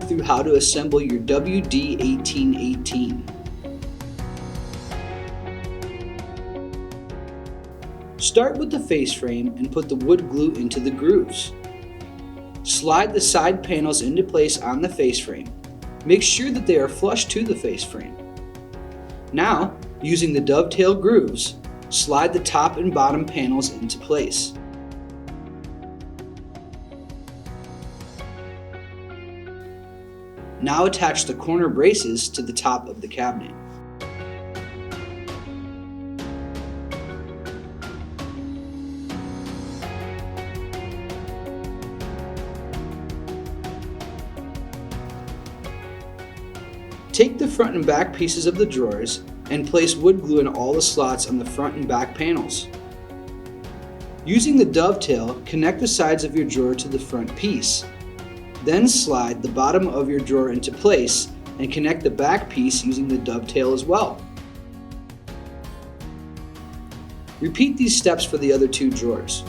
through how to assemble your WD1818. Start with the face frame and put the wood glue into the grooves. Slide the side panels into place on the face frame. Make sure that they are flush to the face frame. Now, using the dovetail grooves, slide the top and bottom panels into place. Now attach the corner braces to the top of the cabinet. Take the front and back pieces of the drawers and place wood glue in all the slots on the front and back panels. Using the dovetail, connect the sides of your drawer to the front piece. Then slide the bottom of your drawer into place and connect the back piece using the dovetail as well. Repeat these steps for the other two drawers.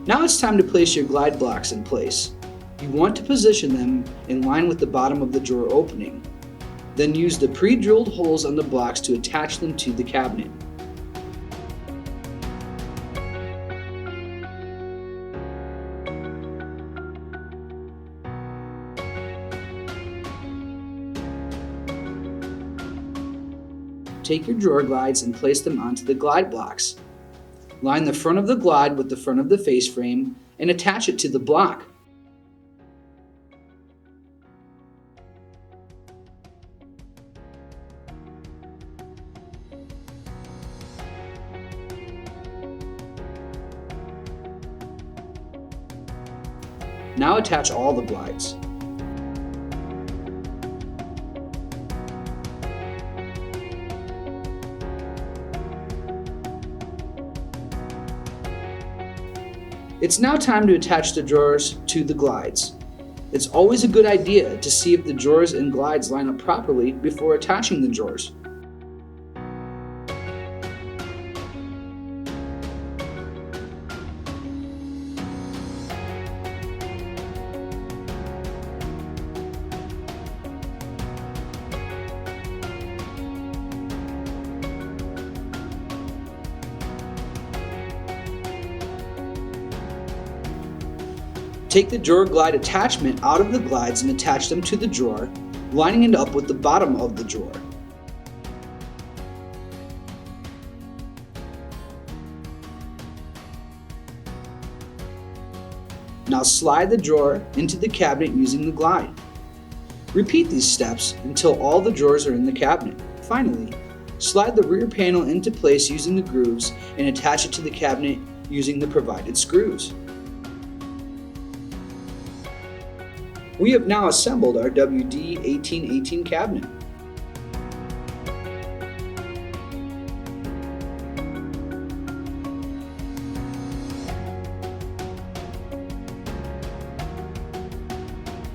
Now it's time to place your glide blocks in place. You want to position them in line with the bottom of the drawer opening. Then use the pre-drilled holes on the blocks to attach them to the cabinet. Take your drawer glides and place them onto the glide blocks. Line the front of the glide with the front of the face frame and attach it to the block. Now attach all the glides. It's now time to attach the drawers to the glides. It's always a good idea to see if the drawers and glides line up properly before attaching the drawers. Take the drawer glide attachment out of the glides and attach them to the drawer, lining it up with the bottom of the drawer. Now slide the drawer into the cabinet using the glide. Repeat these steps until all the drawers are in the cabinet. Finally, slide the rear panel into place using the grooves and attach it to the cabinet using the provided screws. We have now assembled our WD1818 cabinet.